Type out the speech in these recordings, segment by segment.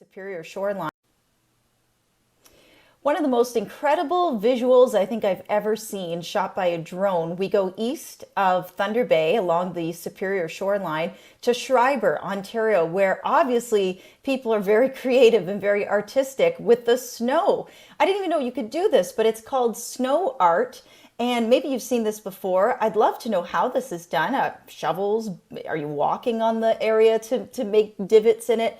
Superior shoreline. One of the most incredible visuals I think I've ever seen shot by a drone. We go east of Thunder Bay along the Superior shoreline to Schreiber, Ontario, where obviously people are very creative and very artistic with the snow. I didn't even know you could do this, but it's called snow art. And maybe you've seen this before. I'd love to know how this is done. Shovels, are you walking on the area to make divots in it?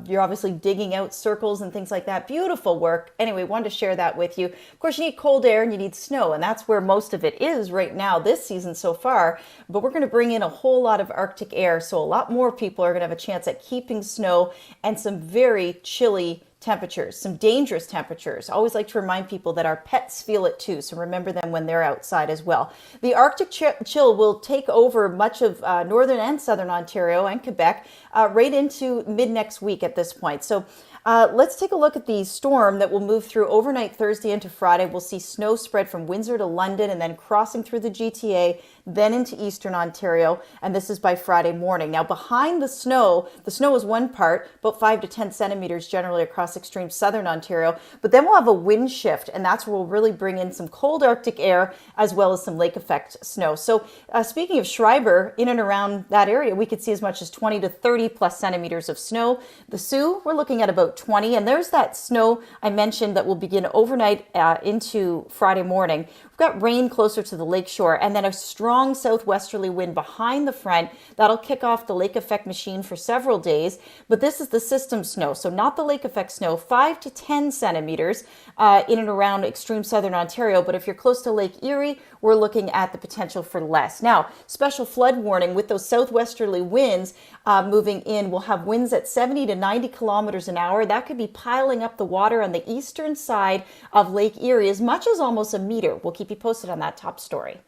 You're obviously digging out circles and things like that. Beautiful work. Anyway, wanted to share that with you. Of course, you need cold air and you need snow, and that's where most of it is right now this season so far. But we're going to bring in a whole lot of Arctic air, so a lot more people are going to have a chance at keeping snow and some very chilly temperatures, some dangerous temperatures. I always like to remind people that our pets feel it too, so remember them when they're outside as well. The Arctic chill will take over much of northern and southern Ontario and Quebec right into mid next week at this point. So let's take a look at the storm that will move through overnight Thursday into Friday. We'll see snow spread from Windsor to London and then crossing through the GTA, then into eastern Ontario, and this is by Friday morning. Now behind the snow is one part, about 5 to 10 centimeters generally across extreme southern Ontario, but then we'll have a wind shift, and that's where we'll really bring in some cold Arctic air as well as some lake effect snow. So speaking of Schreiber, in and around that area, we could see as much as 20 to 30 plus centimeters of snow. The Sioux, we're looking at about 20, and there's that snow I mentioned that will begin overnight into Friday morning. We've got rain closer to the lakeshore, and then a strong southwesterly wind behind the front. That'll kick off the lake effect machine for several days, but this is the system snow, so not the lake effect snow, 5 to 10 centimeters in and around extreme southern Ontario, but if you're close to Lake Erie, we're looking at the potential for less. Now, special flood warning with those southwesterly winds moving in. We'll have winds at 70 to 90 kilometers an hour. That could be piling up the water on the eastern side of Lake Erie as much as almost a meter. We'll keep you posted on that top story.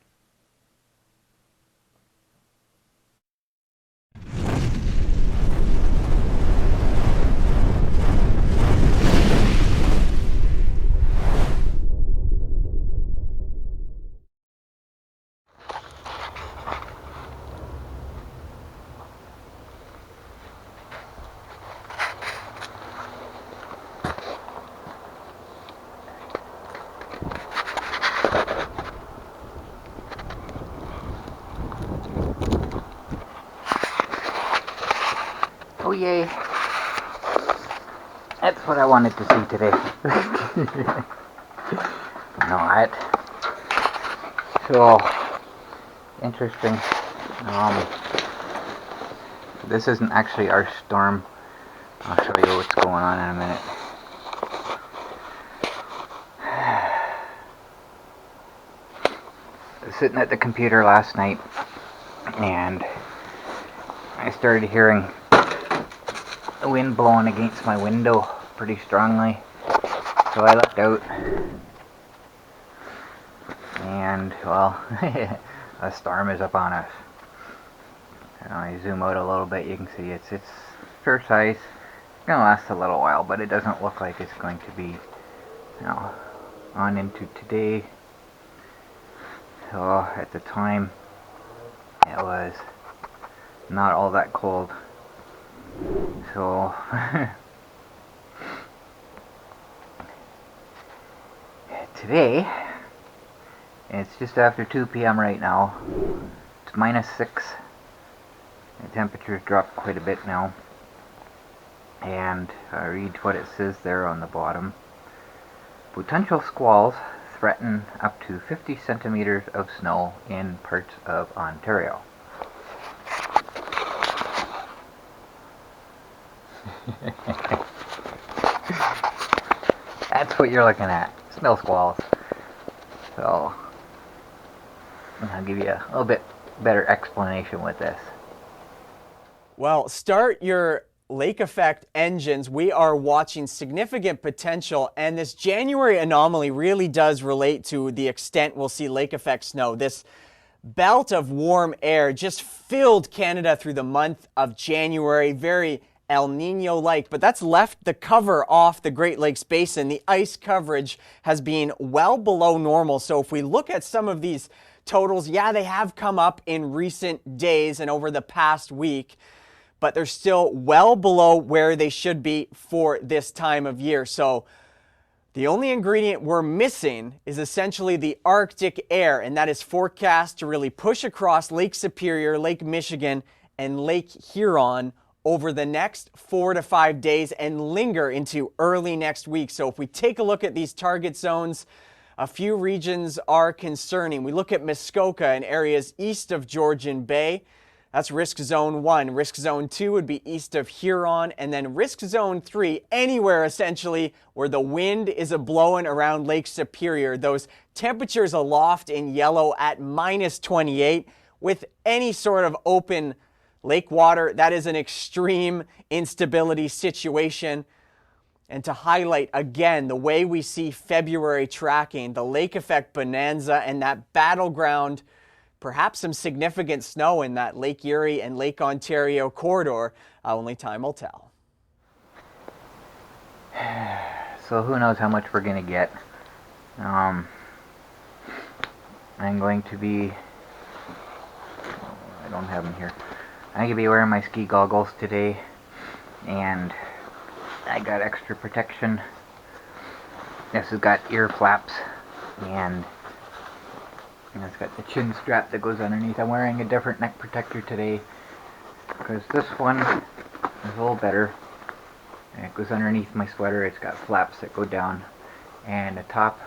Oh yay! That's what I wanted to see today. No, so interesting. This isn't actually our storm. I'll show you what's going on in a minute. I was sitting at the computer last night and I started hearing the wind blowing against my window pretty strongly, so I looked out and, well, a storm is up on us. And I zoom out a little bit, you can see it's fair size. It's gonna last a little while, but it doesn't look like it's going to be, on into today. So at the time it was not all that cold. So today, it's just after 2 p.m. right now. It's -6. The temperature's dropped quite a bit now. And I read what it says there on the bottom. Potential squalls threaten up to 50 centimeters of snow in parts of Ontario. That's what you're looking at. Snow squalls. So I'll give you a little bit better explanation with this. Well, start your lake effect engines. We are watching significant potential, and this January anomaly really does relate to the extent we'll see lake effect snow. This belt of warm air just filled Canada through the month of January, very El Nino-like, but that's left the cover off the Great Lakes Basin. The ice coverage has been well below normal. So if we look at some of these totals, yeah, they have come up in recent days and over the past week. but they're still well below where they should be for this time of year. So the only ingredient we're missing is essentially the Arctic air, and that is forecast to really push across Lake Superior, Lake Michigan, and Lake Huron over the next 4 to 5 days and linger into early next week. So if we take a look at these target zones, a few regions are concerning. We look at Muskoka and areas east of Georgian Bay. That's risk zone 1. Risk zone 2 would be east of Huron, and then risk zone 3, anywhere essentially where the wind is blowing around Lake Superior. Those temperatures aloft in yellow at -28 with any sort of open lake water. That is an extreme instability situation. And to highlight again the way we see February tracking, the lake effect bonanza and that battleground, perhaps some significant snow in that Lake Erie and Lake Ontario corridor, only time will tell. So who knows how much we're going to get. I'm going to be, I don't have them here. I'm going to be wearing my ski goggles today, and I got extra protection. This has got ear flaps, and it's got the chin strap that goes underneath. I'm wearing a different neck protector today because this one is a little better. And it goes underneath my sweater. It's got flaps that go down, and the top,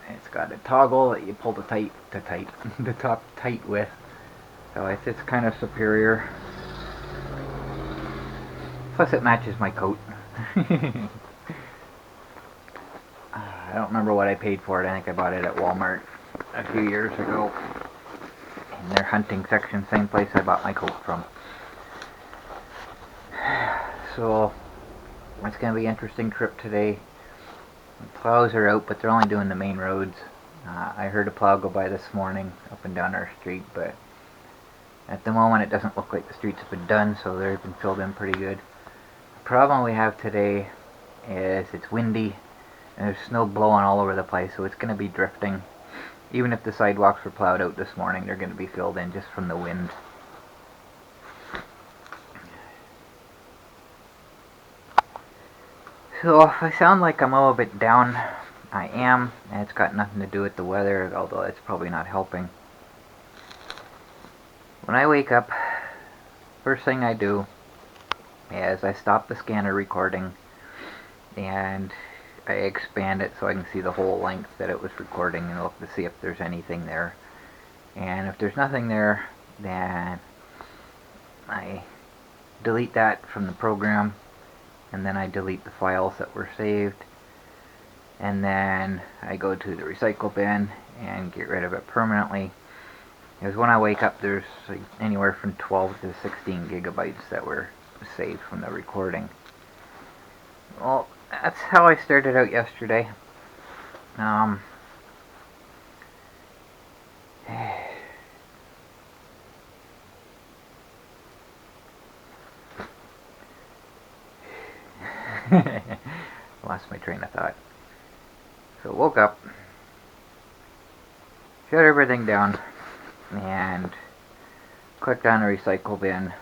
it's got a toggle that you pull the the top tight with. So it's kind of superior. Plus it matches my coat. I don't remember what I paid for it. I think I bought it at Walmart a few years ago in their hunting section, same place I bought my coat from. So it's going to be an interesting trip today. The plows are out, but they're only doing the main roads. I heard a plow go by this morning up and down our street, but at the moment it doesn't look like the streets have been done, so they've been filled in pretty good. The problem we have today is it's windy and there's snow blowing all over the place, so it's going to be drifting. Even if the sidewalks were plowed out this morning, they're going to be filled in just from the wind. So if I sound like I'm a little bit down, I am, and it's got nothing to do with the weather, although it's probably not helping. When I wake up, first thing I do is I stop the scanner recording and I expand it so I can see the whole length that it was recording and look to see if there's anything there. And if there's nothing there, then I delete that from the program, and then I delete the files that were saved, and then I go to the recycle bin and get rid of it permanently. Because when I wake up, there's like anywhere from 12 to 16 gigabytes that were saved from the recording. Well, that's how I started out yesterday. Lost my train of thought. So woke up, shut everything down, and clicked on the recycle bin,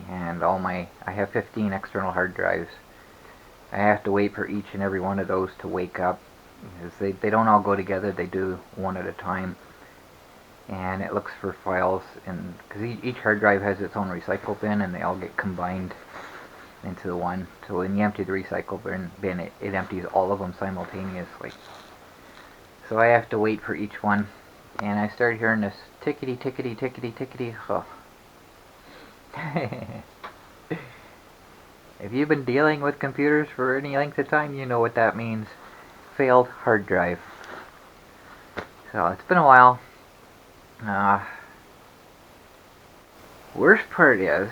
and I have 15 external hard drives. I have to wait for each and every one of those to wake up, because they don't all go together, they do one at a time. And it looks for files, and because each hard drive has its own recycle bin, and they all get combined into the one. So when you empty the recycle bin, it empties all of them simultaneously. So I have to wait for each one, and I started hearing this tickety tickety tickety tickety. Oh. If you've been dealing with computers for any length of time, you know what that means. Failed hard drive. So it's been a while. Worst part is,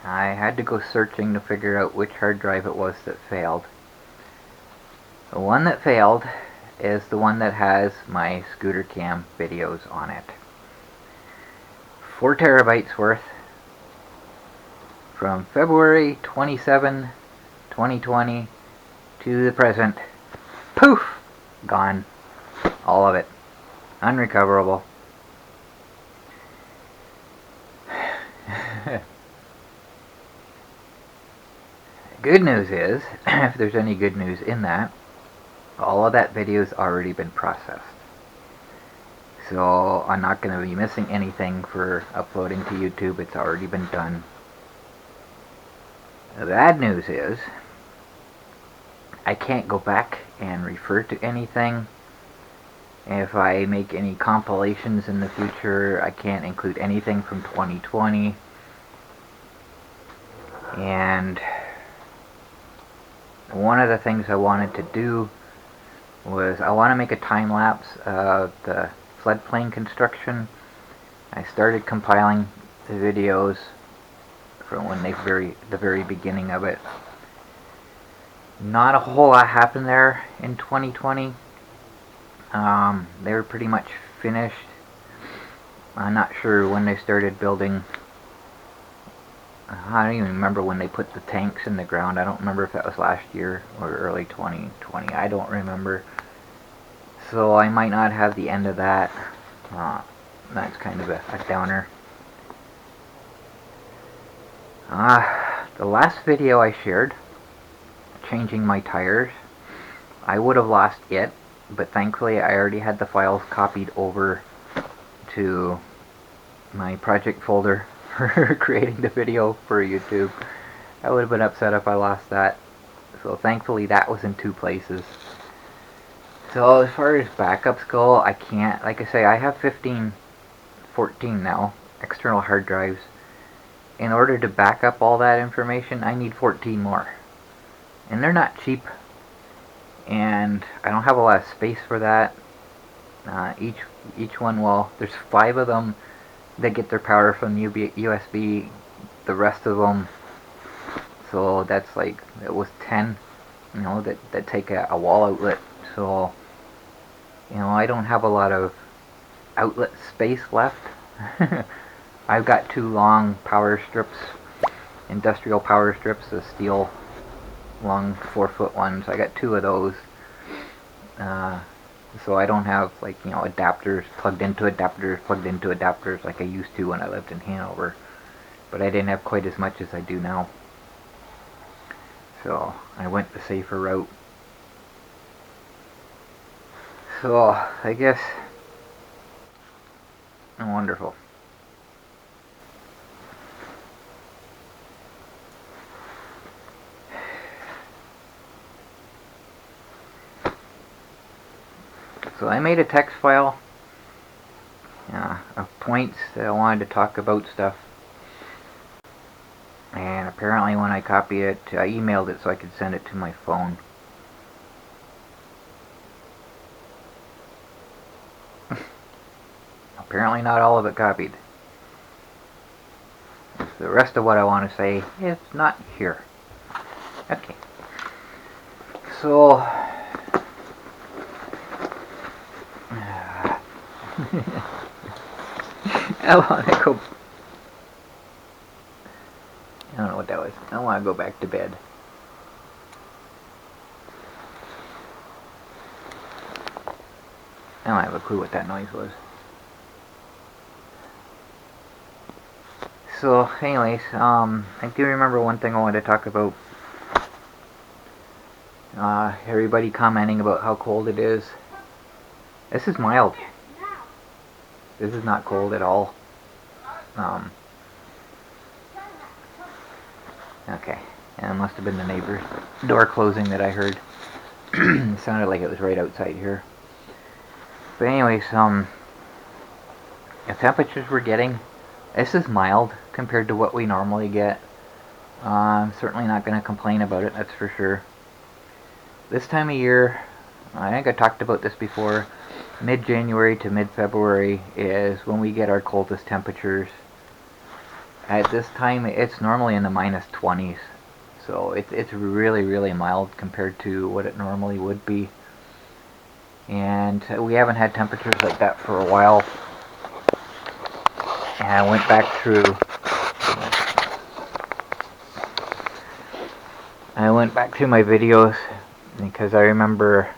I had to go searching to figure out which hard drive it was that failed. The one that failed is the one that has my scooter cam videos on it. 4 terabytes worth. From February 27, 2020 to the present. Poof! Gone. All of it. Unrecoverable. Good news is, if there's any good news in that, all of that video's already been processed. So I'm not going to be missing anything for uploading to YouTube. It's already been done. The bad news is, I can't go back and refer to anything. If I make any compilations in the future, I can't include anything from 2020. And one of the things I wanted to do was I want to make a time lapse of the floodplain construction. I started compiling the videos from when the very beginning of it. Not a whole lot happened there in 2020. They were pretty much finished. I'm not sure when they started building. I don't even remember when they put the tanks in the ground. I don't remember if that was last year or early 2020. I don't remember. So I might not have the end of that. That's kind of a downer. The last video I shared, changing my tires, I would have lost it, but thankfully I already had the files copied over to my project folder for creating the video for YouTube. I would have been upset if I lost that. So thankfully that was in 2 places. So as far as backups go, I can't, like I say, I have 14 now, external hard drives. In order to back up all that information, I need 14 more. And they're not cheap. And I don't have a lot of space for that. Each one, well, there's 5 of them that get their power from USB. The rest of them, so that's like, it was 10, you know, that take a wall outlet. So, you know, I don't have a lot of outlet space left. I've got 2 long power strips, industrial power strips, the steel, long 4-foot ones. I got 2 of those. So I don't have, like, you know, adapters plugged into adapters like I used to when I lived in Hanover. But I didn't have quite as much as I do now. So I went the safer route. So I guess, wonderful. So I made a text file of points that I wanted to talk about stuff. And apparently when I copy it, I emailed it so I could send it to my phone. Apparently not all of it copied. The rest of what I want to say is not here. Okay. So I want to go. I don't know what that was. I want to go back to bed. I don't have a clue what that noise was. So, anyways, I do remember one thing I wanted to talk about. Everybody commenting about how cold it is. This is mild. This is not cold at all. Okay, and it must have been the neighbor's door closing that I heard. It sounded like it was right outside here. But anyways, the temperatures we're getting, this is mild compared to what we normally get. I'm certainly not going to complain about it, that's for sure. This time of year, I think I talked about this before, mid-January to mid-February is when we get our coldest temperatures. At this time, it's normally in the -20s, so it's really, really mild compared to what it normally would be. And we haven't had temperatures like that for a while. And I went back through my videos because I remember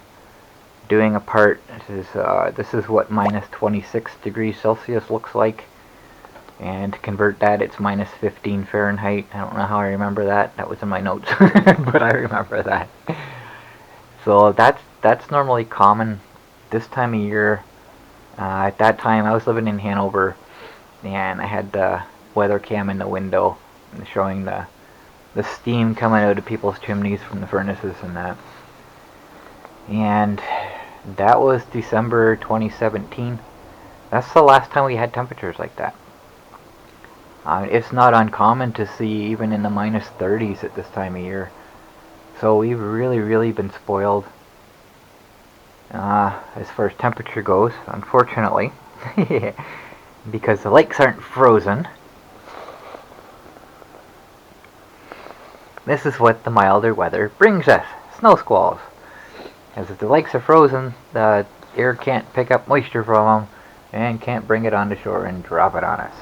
doing a part. This is what -26 degrees Celsius looks like And to convert that, it's minus 15 Fahrenheit. I don't know how I remember that. That was in my notes, but I remember that. So that's normally common this time of year. At that time, I was living in Hanover, and I had the weather cam in the window showing the steam coming out of people's chimneys from the furnaces and that. And that was December 2017. That's the last time we had temperatures like that. It's not uncommon to see even in the minus 30s at this time of year. So we've really been spoiled as far as temperature goes, unfortunately. Because the lakes aren't frozen. This is what the milder weather brings us. Snow squalls. As if the lakes are frozen, the air can't pick up moisture from them and can't bring it onto shore and drop it on us.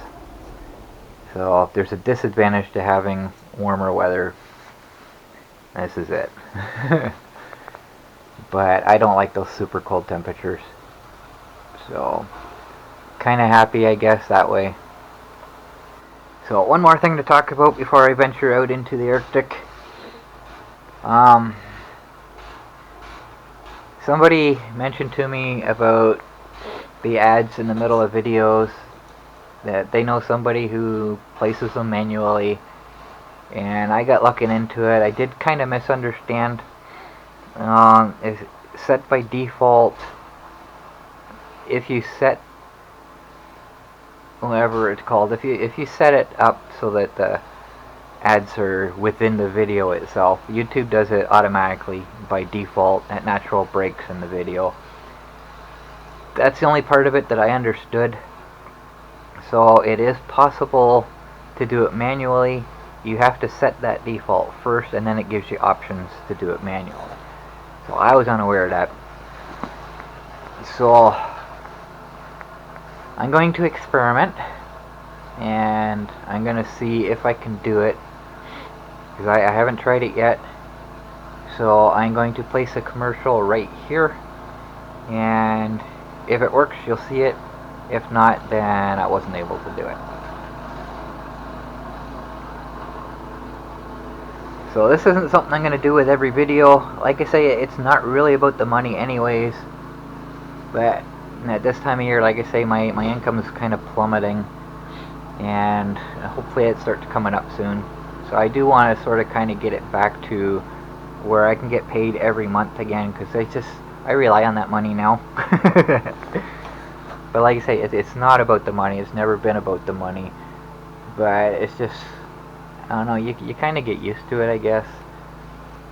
So if there's a disadvantage to having warmer weather, this is it. But I don't like those super cold temperatures. So kind of happy, I guess, that way. So one more thing to talk about before I venture out into the Arctic. Somebody mentioned to me about the ads in the middle of videos, that they know somebody who places them manually, and I got looking into it. I did kind of misunderstand. It's set by default. If you set whatever it's called, if you set it up so that the ads are within the video itself, YouTube does it automatically by default at natural breaks in the video. That's the only part of it that I understood. So it is possible to do it manually. You have to set that default first, and then it gives you options to do it manually. So I was unaware of that. So I'm going to experiment, and I'm going to see if I can do it, because I haven't tried it yet. So I'm going to place a commercial right here, and if it works, you'll see it. If not, then I wasn't able to do it. So this isn't something I'm going to do with every video. Like I say, it's not really about the money anyways. But at this time of year, like I say, my income is kind of plummeting. And hopefully it starts coming up soon. So I do want to sort of kind of get it back to where I can get paid every month again. Because I rely on that money now. But like I say, it's not about the money. It's never been about the money. But it's just, I don't know, you kind of get used to it, I guess.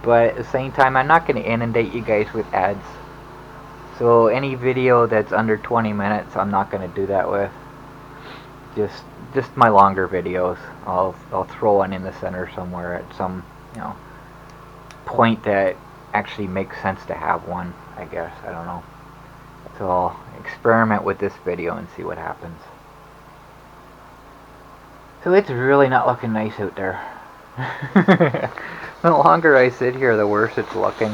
But at the same time, I'm not going to inundate you guys with ads. So any video that's under 20 minutes, I'm not going to do that with. Just my longer videos. I'll throw one in the center somewhere at some, point that actually makes sense to have one, I guess. I don't know. So I'll experiment with this video and see what happens. So it's really not looking nice out there. The longer I sit here, the worse it's looking.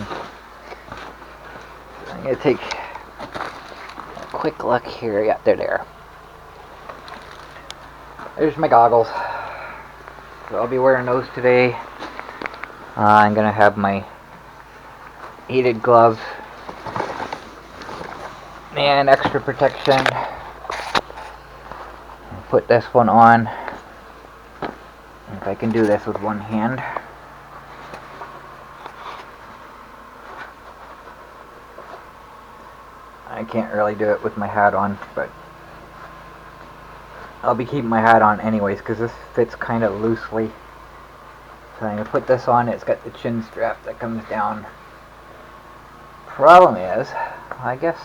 I'm going to take a quick look here. Yeah, they're there. There's my goggles. So I'll be wearing those today. I'm going to have my heated gloves and extra protection. Put this one on. If I can do this with one hand. I can't really do it with my hat on, but I'll be keeping my hat on anyways because this fits kind of loosely. So I'm going to put this on. It's got the chin strap that comes down. Problem is, I guess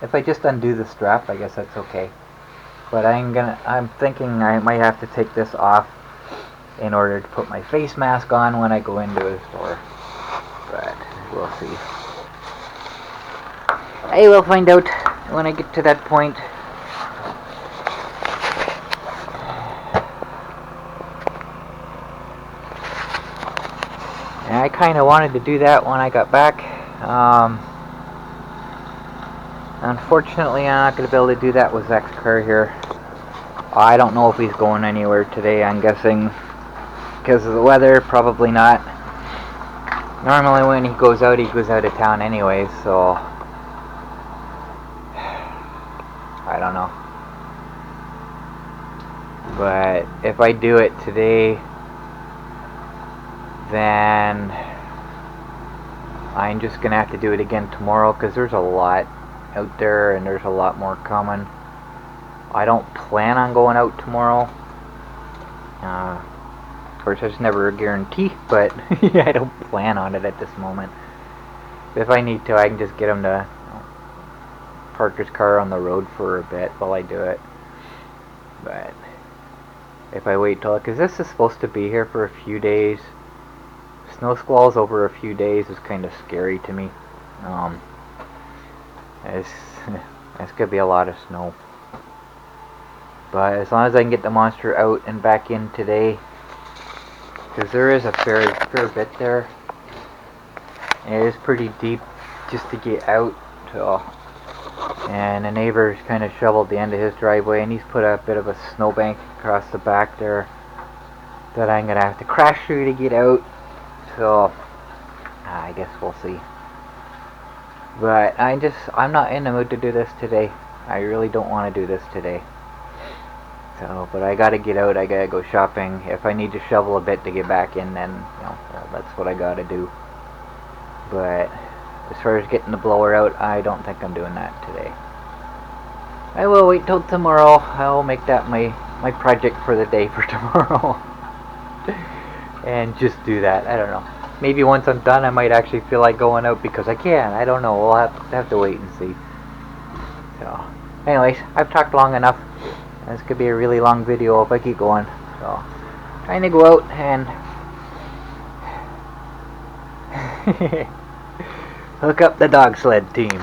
if I just undo the strap, I guess that's okay. But I'm thinking I might have to take this off in order to put my face mask on when I go into a store. But we'll see. I will find out when I get to that point. And I kind of wanted to do that when I got back. Unfortunately, I'm not going to be able to do that with Zach's car here. I don't know if he's going anywhere today. I'm guessing because of the weather, probably not. Normally when he goes out of town anyway, so I don't know. But if I do it today, then I'm just gonna have to do it again tomorrow, because there's a lot out there and there's a lot more coming. I don't plan on going out tomorrow. Of course, that's never a guarantee, but yeah, I don't plan on it at this moment. If I need to, I can just get him to park his car on the road for a bit while I do it. But if I wait till, because this is supposed to be here for a few days, snow squalls over a few days is kind of scary to me. It's gonna be a lot of snow. But as long as I can get the monster out and back in today, because there is a fair bit there. And it is pretty deep just to get out. So, and the neighbor's kind of shoveled the end of his driveway, and he's put a bit of a snowbank across the back there that I'm gonna have to crash through to get out. So I guess we'll see. But I'm not in the mood to do this today. I really don't want to do this today. So, but I gotta get out, I gotta go shopping. If I need to shovel a bit to get back in, then, that's what I gotta do. But as far as getting the blower out, I don't think I'm doing that today. I will wait till tomorrow. I'll make that my project for the day for tomorrow. And just do that. I don't know. Maybe once I'm done, I might actually feel like going out because I can. I don't know. We'll have to wait and see. So, anyways, I've talked long enough. This could be a really long video if I keep going. So, trying to go out and hook up the dog sled team.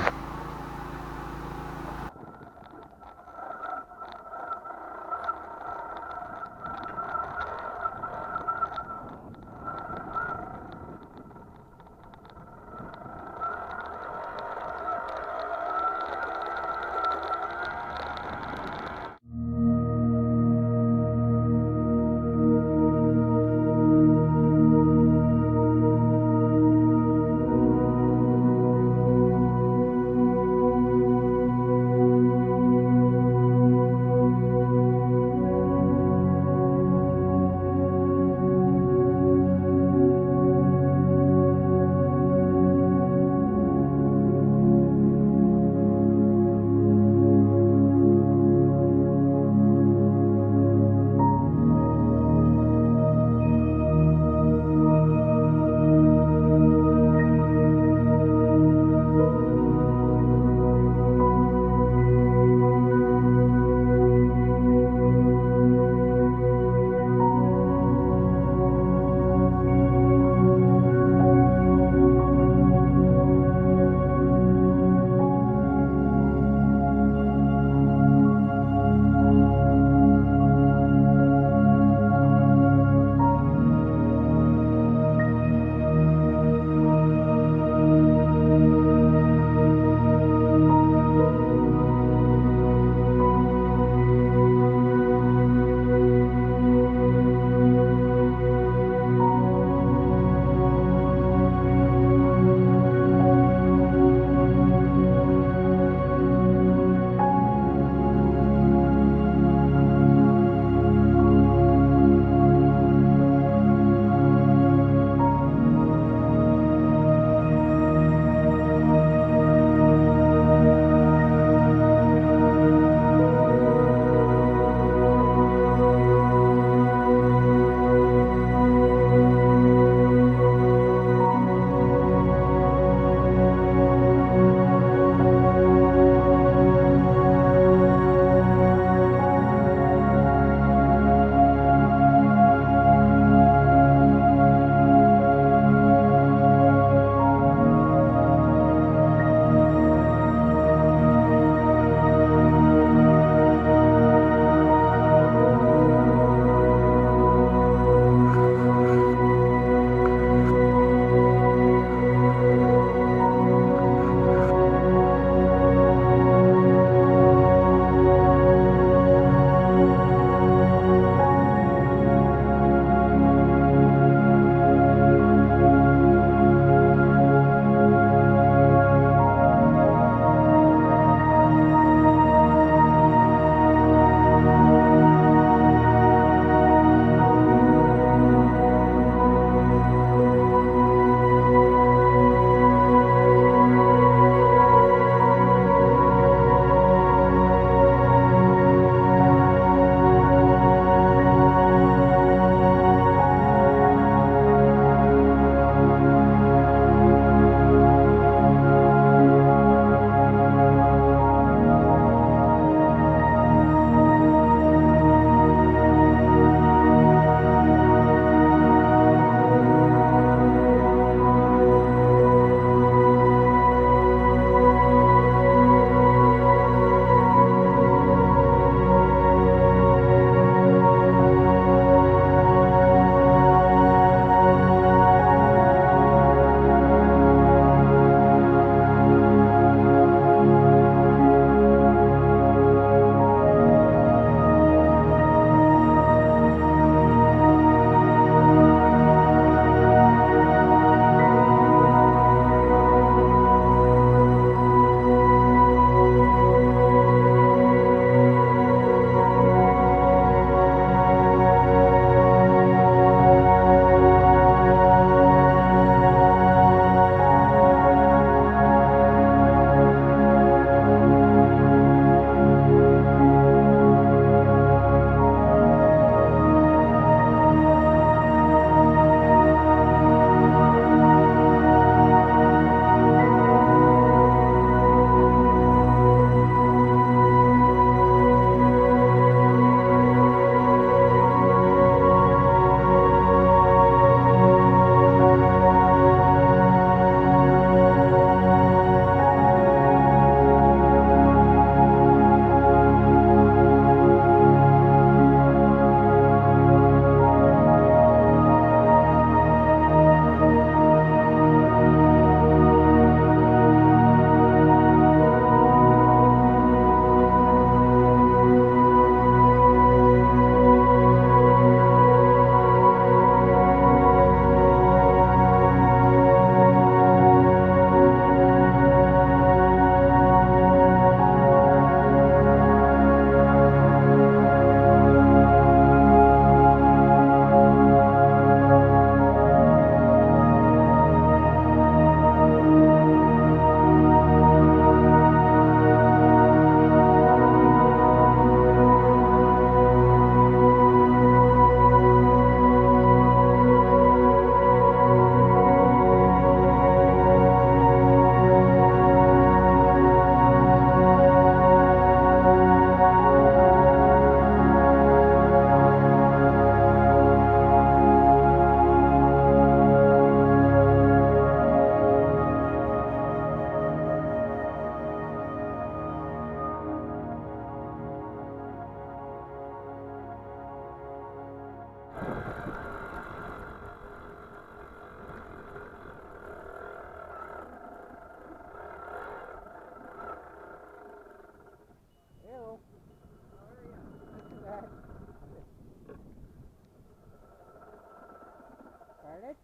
Pardon?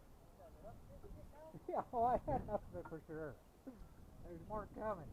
Yeah, well, I had enough of it for sure. There's more coming.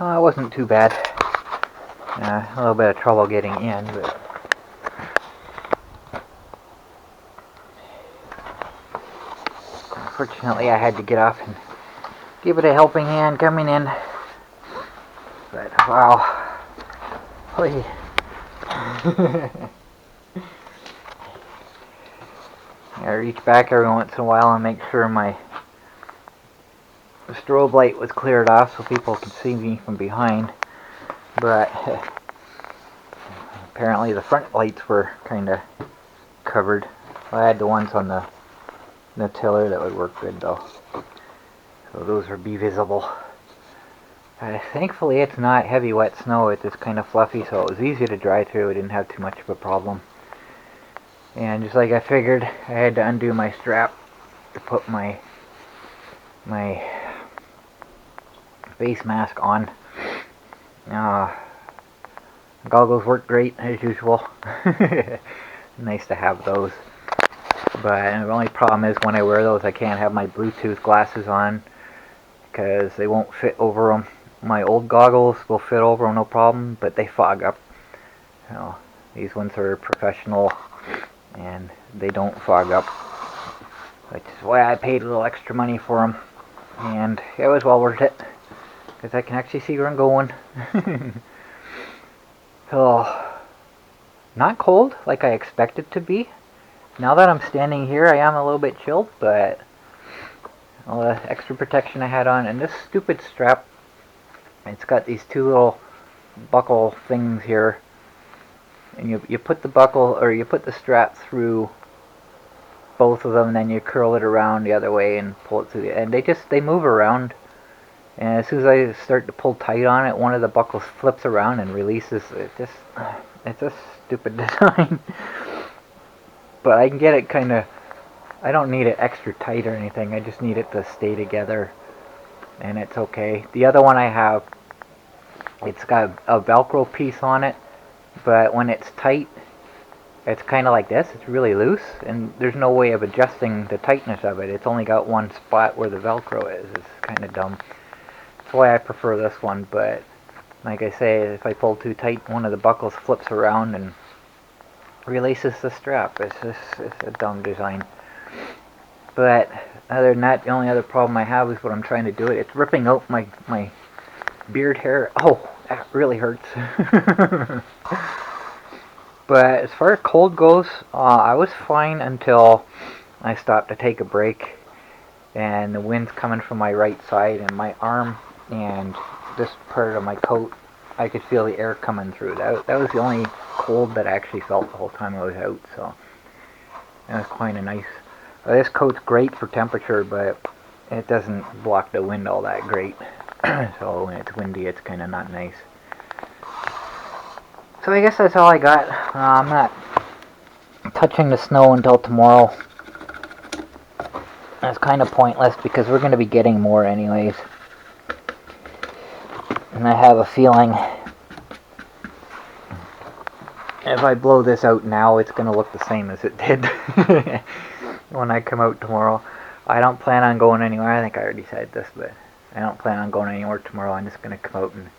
It wasn't too bad. A little bit of trouble getting in, but unfortunately I had to get off and give it a helping hand coming in. But wow. Holy. I reach back every once in a while and make sure my strobe light was cleared off so people could see me from behind. But apparently the front lights were kind of covered. I had the ones on the tiller that would work good though. So those would be visible. Thankfully it's not heavy wet snow, it's just kind of fluffy, so it was easy to drive through. I didn't have too much of a problem. And just like I figured, I had to undo my strap to put my face mask on. Goggles work great as usual. Nice to have those. But the only problem is when I wear those I can't have my Bluetooth glasses on because they won't fit over them. My old goggles will fit over them no problem, but they fog up. You know, these ones are professional and they don't fog up. Which is why I paid a little extra money for them. And it was well worth it because I can actually see where I'm going. So, not cold like I expected to be. Now that I'm standing here, I am a little bit chilled, but all the extra protection I had on, and this stupid strap, it's got these two little buckle things here, and you put the buckle, or you put the strap through both of them, and then you curl it around the other way and pull it through the, and they move around, and as soon as I start to pull tight on it, one of the buckles flips around and releases. It's a stupid design. But I can get it kind of, I don't need it extra tight or anything, I just need it to stay together, and it's okay. The other one I have, it's got a Velcro piece on it, but when it's tight, it's kind of like this, it's really loose, and there's no way of adjusting the tightness of it. It's only got one spot where the Velcro is. It's kind of dumb. That's why I prefer this one, but like I say, if I pull too tight, one of the buckles flips around and releases the strap. It's a dumb design. But other than that, the only other problem I have is what I'm trying to do. It's ripping out my beard hair. Oh, that really hurts. But as far as cold goes, I was fine until I stopped to take a break, and the wind's coming from my right side, and my arm and this part of my coat, I could feel the air coming through. That was the only cold that I actually felt the whole time I was out, so that was kind of nice. This coat's great for temperature, but it doesn't block the wind all that great. So when it's windy, it's kind of not nice. So I guess that's all I got. I'm not touching the snow until tomorrow. That's kind of pointless because we're going to be getting more anyways. And I have a feeling if I blow this out now, it's going to look the same as it did when I come out tomorrow. I don't plan on going anywhere. I think I already said this, but I don't plan on going anywhere tomorrow. I'm just going to come out and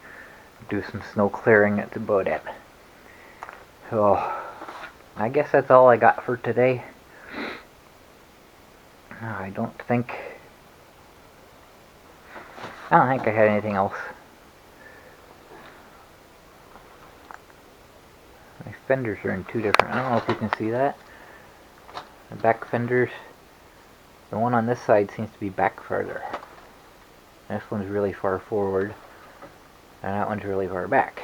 do some snow clearing. That's about it. So, I guess that's all I got for today. I don't think I had anything else. My fenders are in two different, I don't know if you can see that. The back fenders, the one on this side seems to be back farther. This one's really far forward, and that one's really far back.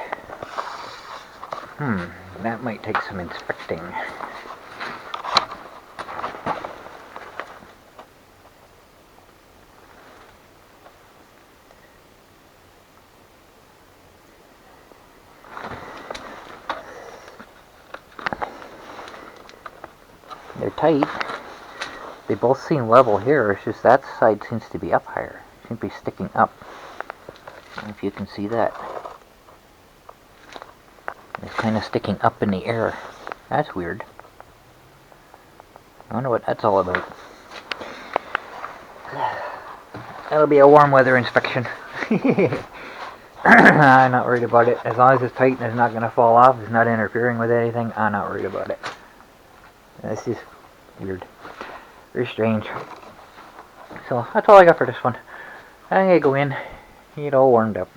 That might take some inspecting. They're tight. They both seem level here. It's just that side seems to be up higher. It seems to be sticking up. I don't know if you can see that. It's kind of sticking up in the air. That's weird. I wonder what that's all about. That'll be a warm weather inspection. I'm not worried about it. As long as it's tight and it's not going to fall off, it's not interfering with anything, I'm not worried about it. It's just weird. Very strange. So that's all I got for this one. I'm going to go in, get all warmed up.